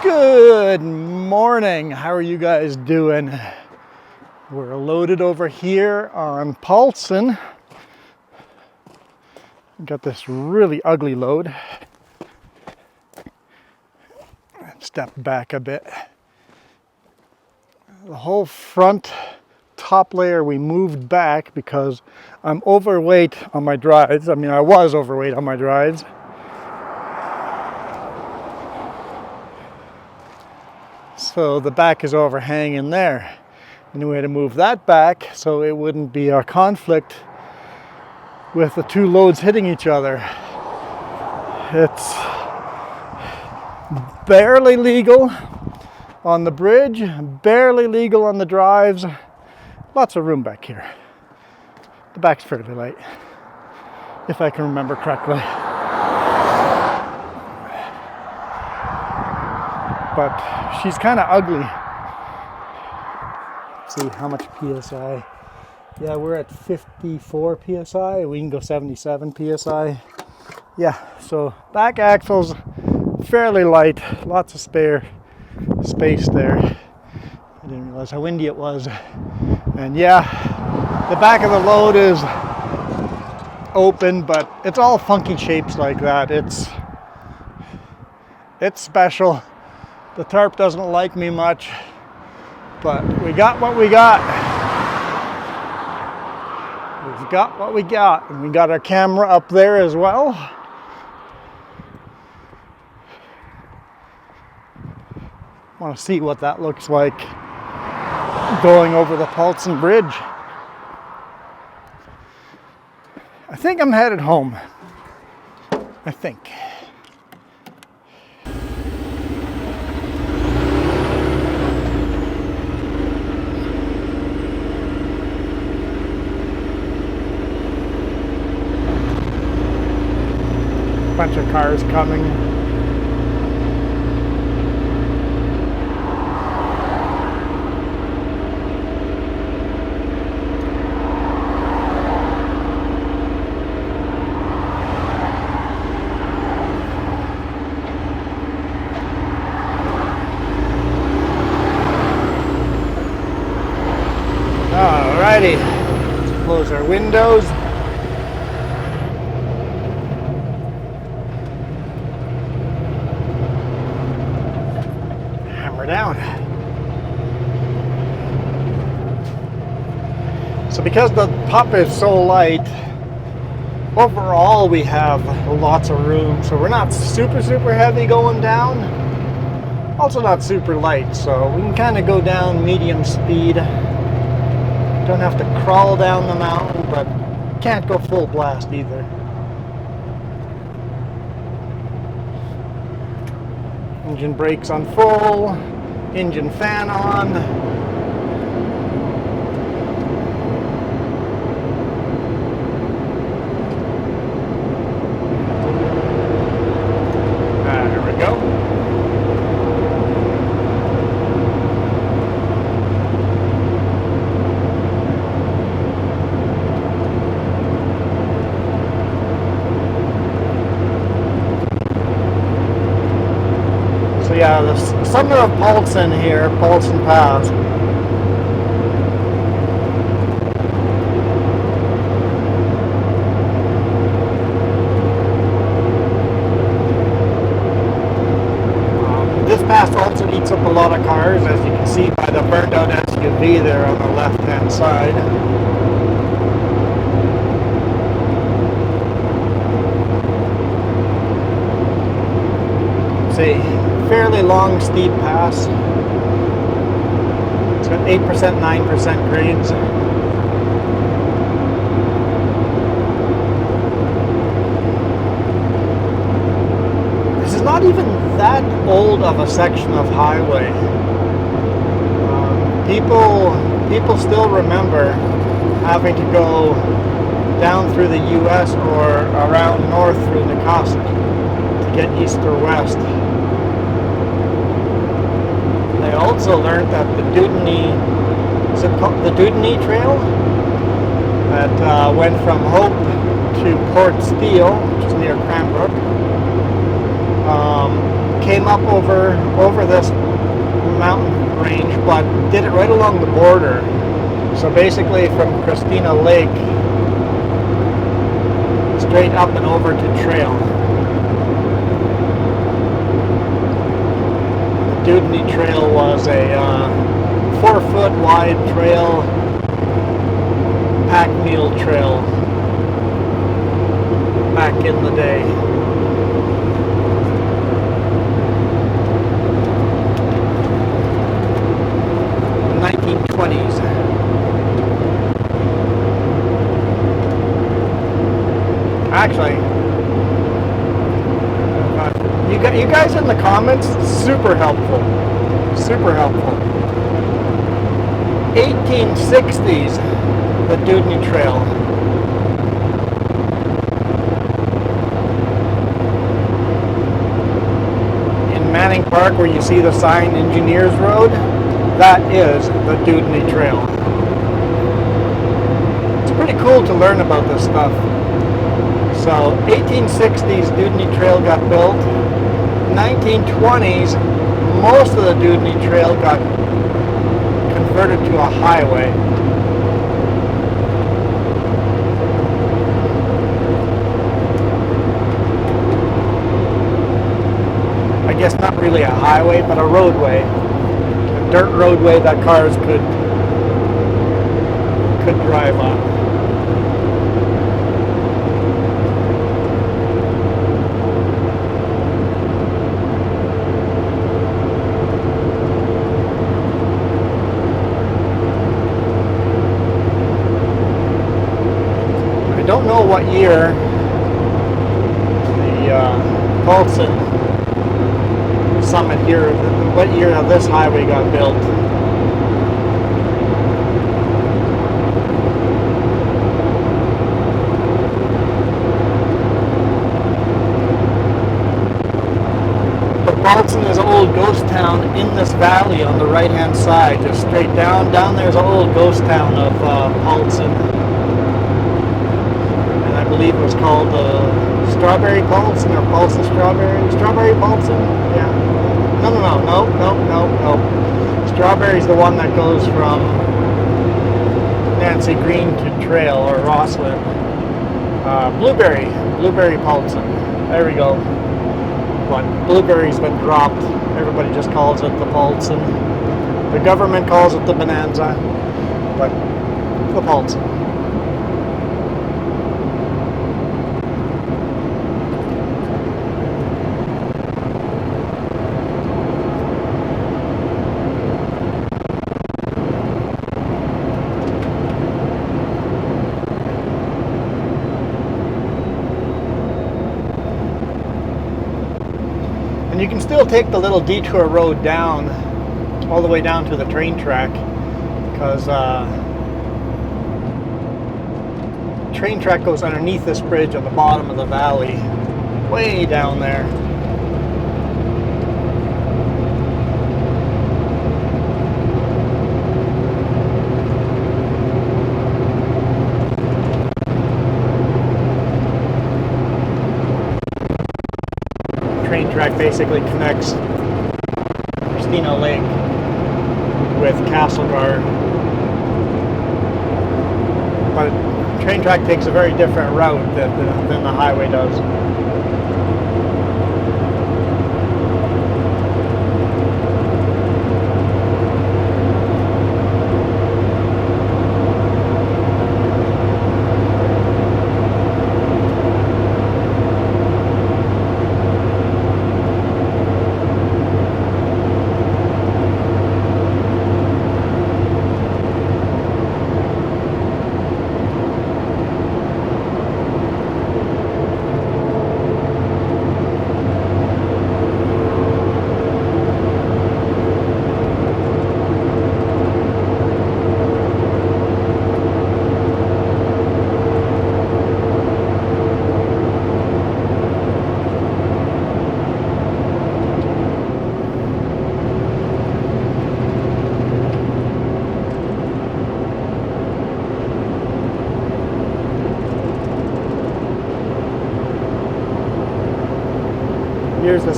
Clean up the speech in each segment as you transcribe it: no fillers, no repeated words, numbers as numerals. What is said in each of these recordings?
Good morning. How are you guys doing? We're loaded over here on Paulson. Got this really ugly load. Step back a bit. The whole front top layer we moved back because I'm overweight on my drives. I mean, I was overweight on my drives. So the back is overhanging there. And we had to move that back so it wouldn't be a conflict with the two loads hitting each other. It's barely legal on the bridge, barely legal on the drives. Lots of room back here. The back's fairly light, if I can remember correctly. But she's kind of ugly. Let's see how much PSI. Yeah, we're at 54 PSI. We can go 77 PSI. Yeah, so back axle's fairly light. Lots of spare space there. I didn't realize how windy it was. And yeah, the back of the load is open, but it's all funky shapes like that. It's special. The tarp doesn't like me much, but we got what we got. We've got what we got, and we got our camera up there as well. I want to see what that looks like going over the Paulson Bridge. I think I'm headed home. I think. Bunch of cars coming. Alrighty, let's close our windows. Down. So because the pup is so light, overall we have lots of room. So we're not super heavy going down, also not super light. So we can kind of go down medium speed. Don't have to crawl down the mountain, but can't go full blast either. Engine brakes on full, engine fan on. There we go. So yeah, the summer of Paulson here, Paulson Pass. This pass also eats up a lot of cars, as you can see by the burned out SUV there on the left hand side. See, fairly long steep pass. It's got 8%, 9% grades. This is not even that old of a section of highway. People still remember having to go down through the US or around north through the coast to get east or west. They also learned that the Dudney, is it called the Dudney Trail, that went from Hope to Port Steele, which is near Cranbrook, came up over this mountain range, but did it right along the border. So basically from Christina Lake straight up and over to trail. The Dewdney Trail was a 4-foot wide trail, pack mule trail back in the day. Actually, you guys in the comments, super helpful. Super helpful. 1860s, the Dewdney Trail. In Manning Park, where you see the sign Engineers Road, that is the Dewdney Trail. It's pretty cool to learn about this stuff. So 1860s Dewdney Trail got built. 1920s, most of the Dewdney Trail got converted to a highway. I guess not really a highway, but a roadway. A dirt roadway that cars could drive on. I don't know what year the Paulson summit here, what year this highway got built. But Paulson is an old ghost town in this valley on the right hand side, just straight down. Down there's an old ghost town of Paulson. I believe it was called Strawberry Paulson or Paulson Strawberry Paulson? Yeah. No. Strawberry's the one that goes from Nancy Green to Trail or Rosslyn. Blueberry Paulson. There we go. But Blueberry's been dropped. Everybody just calls it the Paulson. The government calls it the Bonanza, but the Paulson. You can still take the little detour road down, all the way down to the train track, because train track goes underneath this bridge on the bottom of the valley, way down there. Train track basically connects Christina Lake with Castlegar, but train track takes a very different route than the highway does.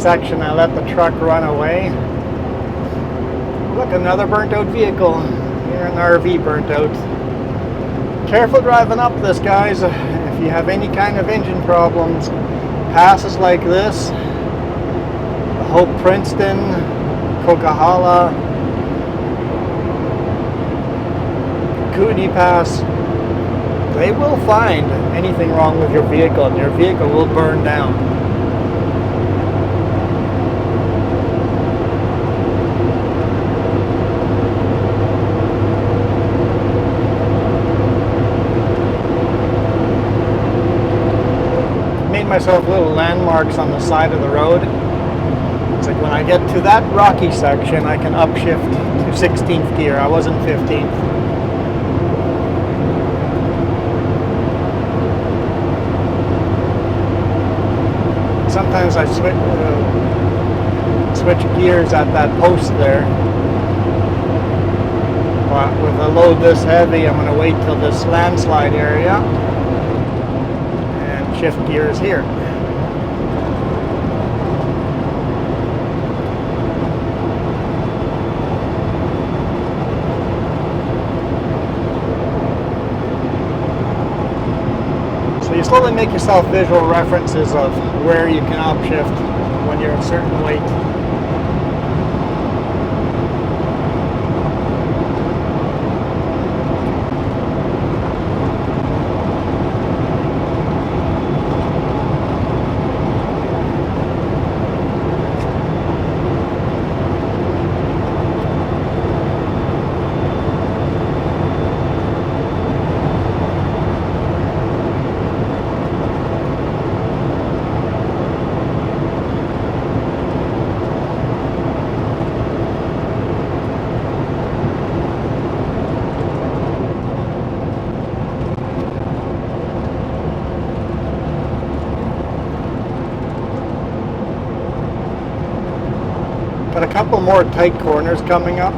section, I let the truck run away. Look, another burnt out vehicle. Here an RV burnt out. Careful driving up this, guys. If you have any kind of engine problems, passes like this, the Hope Princeton, Coquihalla, Cooney Pass, they will find anything wrong with your vehicle and your vehicle will burn down. Made myself little landmarks on the side of the road. It's like when I get to that rocky section, I can upshift to 16th gear. I was in 15th. Sometimes I switch gears at that post there. But with a load this heavy, I'm going to wait till this landslide area and shift gears here. So you slowly make yourself visual references of where you can upshift when you're a certain weight. Got a couple more tight corners coming up.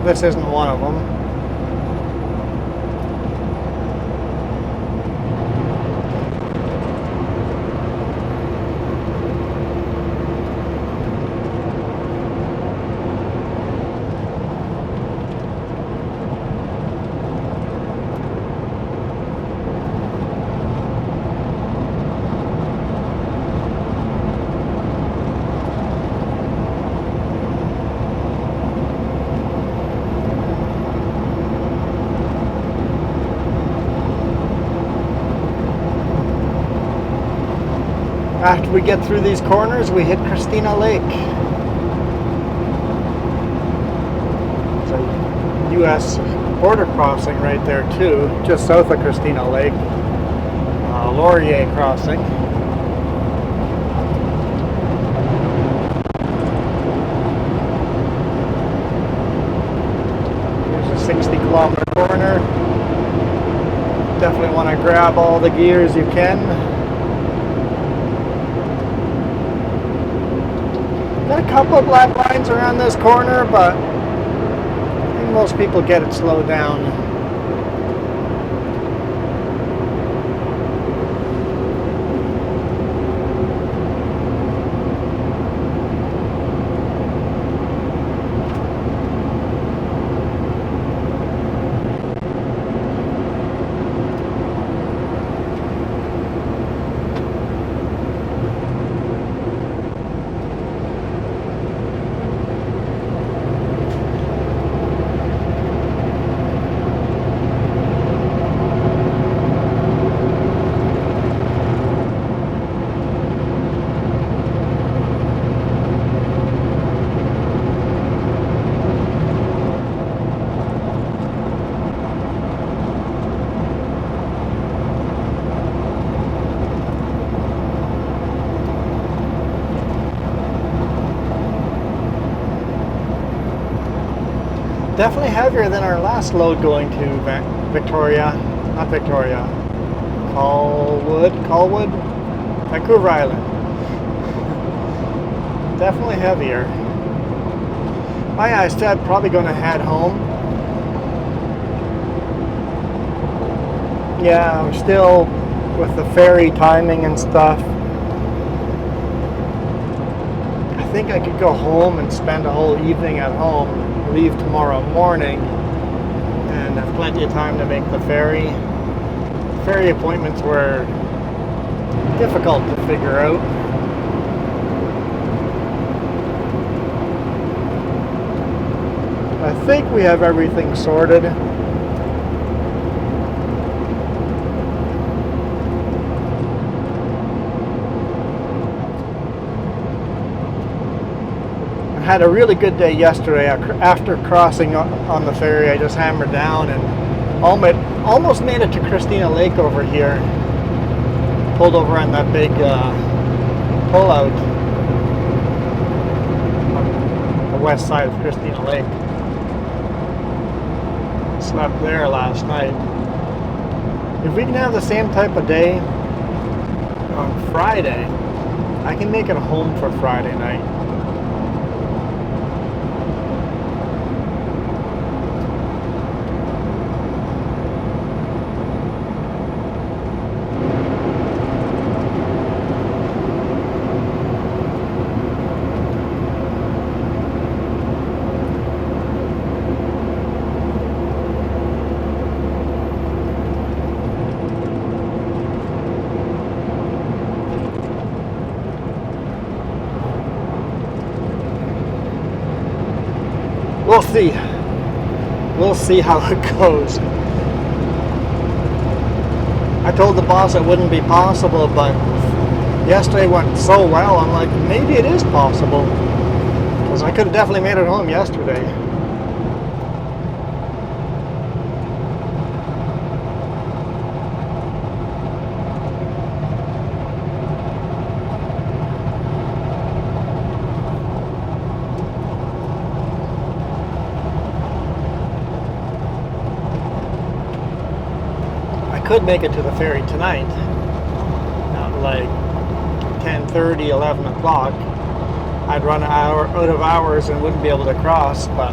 This isn't one of them. After we get through these corners, we hit Christina Lake. It's a U.S. border crossing right there too, just south of Christina Lake. Laurier crossing. Here's a 60-kilometer corner. Definitely want to grab all the gears you can. Got a couple of black lines around this corner, but I think most people get it slowed down. Definitely heavier than our last load going to Victoria. Not Victoria. Colwood? Vancouver Island. Definitely heavier. Oh yeah, I said probably going to head home. Yeah, I'm still with the ferry timing and stuff. I think I could go home and spend a whole evening at home, leave tomorrow morning, and have plenty of time to make the ferry. Ferry appointments were difficult to figure out. I think we have everything sorted. I had a really good day yesterday. After crossing on the ferry, I just hammered down and almost made it to Christina Lake over here. Pulled over on that big pullout on the west side of Christina Lake. Slept there last night. If we can have the same type of day on Friday, I can make it home for Friday night. We'll see how it goes. I told the boss it wouldn't be possible, but yesterday went so well, I'm like, maybe it is possible. Because I could have definitely made it home yesterday. Could make it to the ferry tonight at like 10:30, 11 o'clock. I'd run out of hours and wouldn't be able to cross, but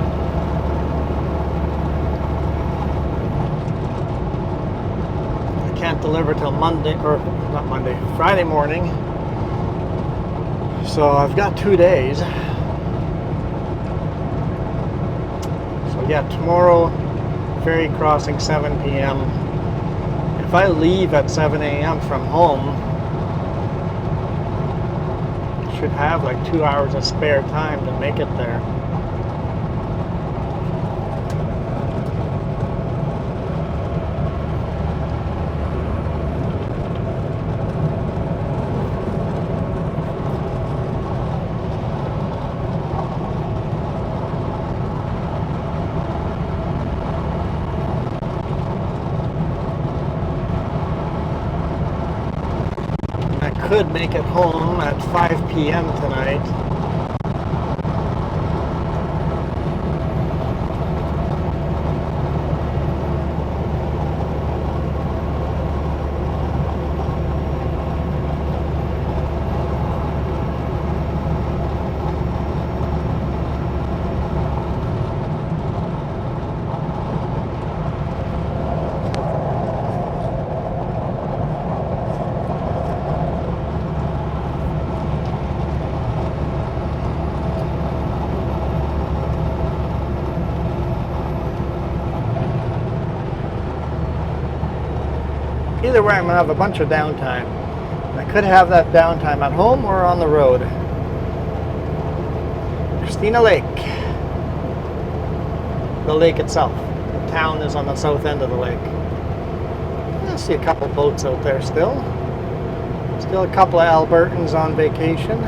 I can't deliver till Friday morning. So I've got 2 days. So yeah, tomorrow ferry crossing 7 p.m. If I leave at 7 a.m. from home, I should have like 2 hours of spare time to make it there. Could make it home at 5 p.m. tonight. Either way, I'm going to have a bunch of downtime. I could have that downtime at home or on the road. Christina Lake. The lake itself. The town is on the south end of the lake. I see a couple boats out there still. Still a couple of Albertans on vacation.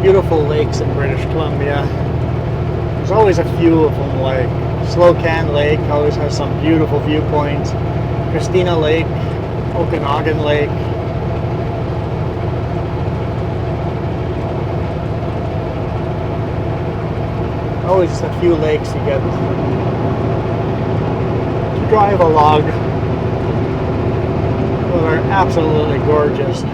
beautiful lakes in British Columbia. There's always a few of them, like Slocan Lake always has some beautiful viewpoints. Christina Lake, Okanagan Lake. Always a few lakes you get to drive along. Those are absolutely gorgeous.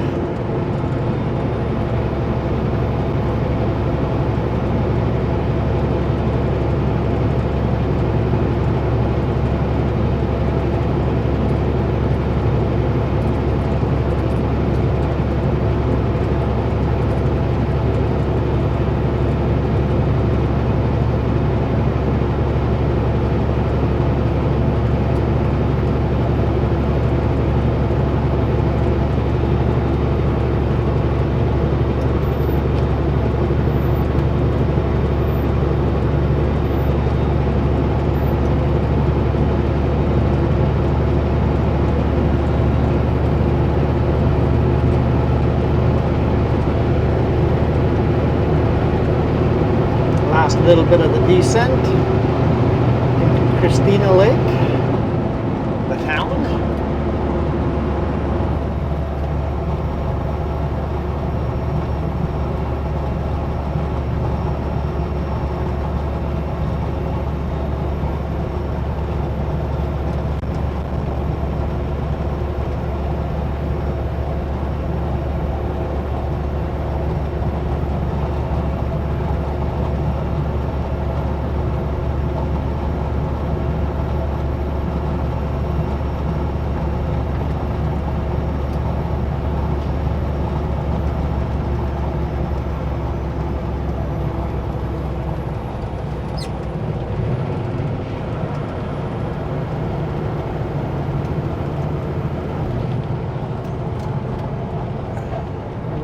Last little bit of the descent into Christina Lake, the town.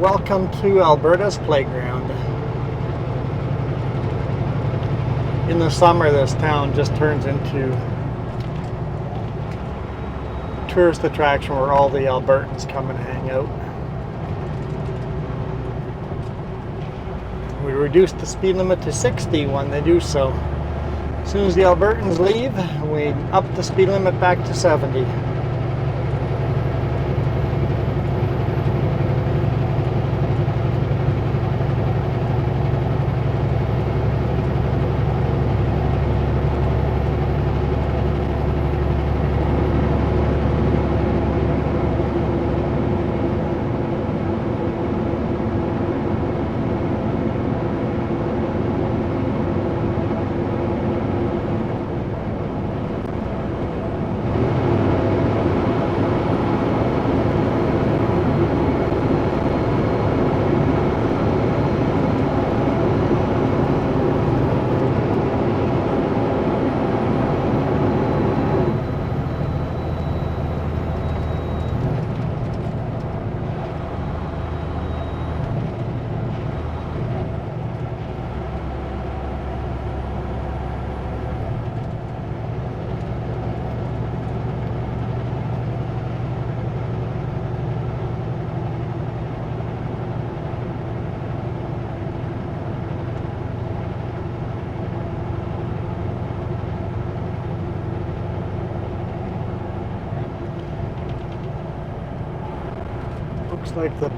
Welcome to Alberta's playground. In the summer, this town just turns into a tourist attraction where all the Albertans come and hang out. We reduced the speed limit to 60 when they do so. As soon as the Albertans leave, we up the speed limit back to 70. Looks like the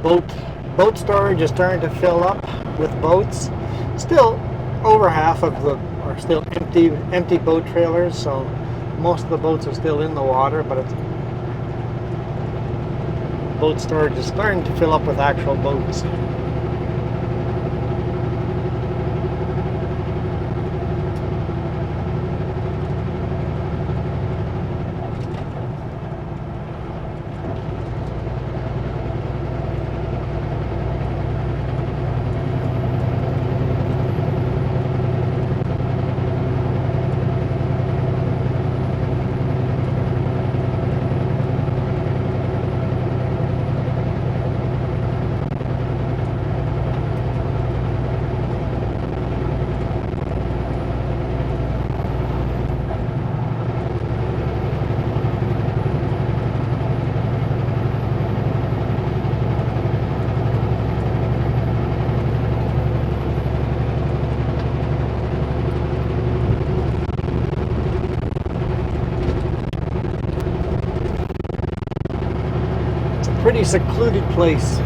boat storage is starting to fill up with boats. Still over half of them are still empty boat trailers, so most of the boats are still in the water, but boat storage is starting to fill up with actual boats. pretty secluded place.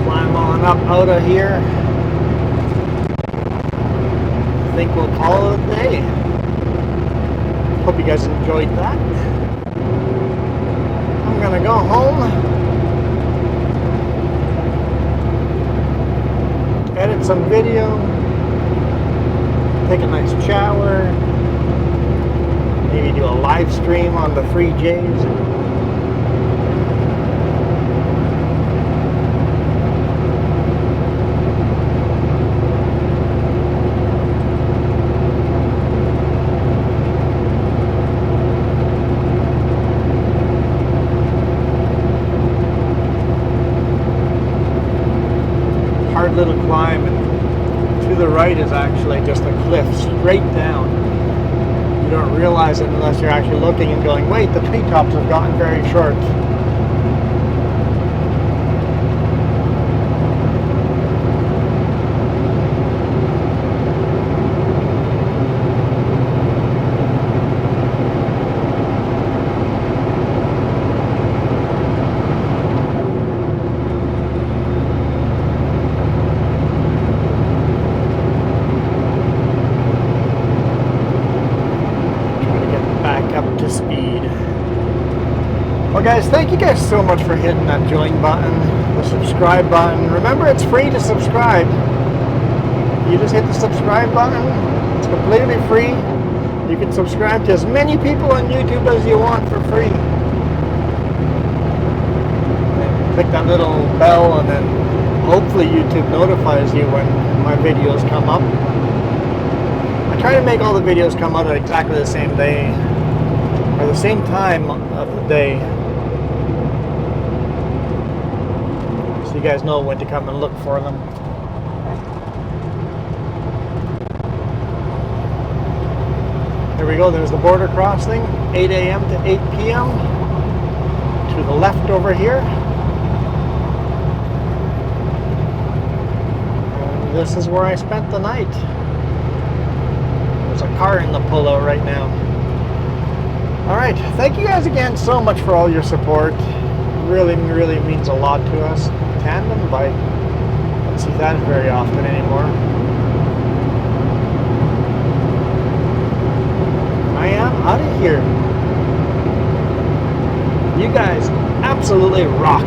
Climb on up out of here. I think we'll call it a day. Hope you guys enjoyed that. I'm gonna go home, edit some video, take a nice shower, maybe do a live stream on the free J's. Hard little climb, and to the right is actually just a cliff straight down. You don't realize it unless you're actually looking and going, wait, the treetops have gotten very short. Speed. Well guys, thank you guys so much for hitting that join button, the subscribe button. Remember, it's free to subscribe. You just hit the subscribe button. It's completely free. You can subscribe to as many people on YouTube as you want for free. And click that little bell, and then hopefully YouTube notifies you when my videos come up. I try to make all the videos come out at exactly the same day, or the same time of the day, so you guys know when to come and look for them. There we go, there's the border crossing, 8 a.m. to 8 p.m. to the left over here. And this is where I spent the night. There's a car in the pullout right now. Alright, thank you guys again so much for all your support. Really, really means a lot to us. Tandem bike. Don't see that very often anymore. I am out of here. You guys absolutely rock.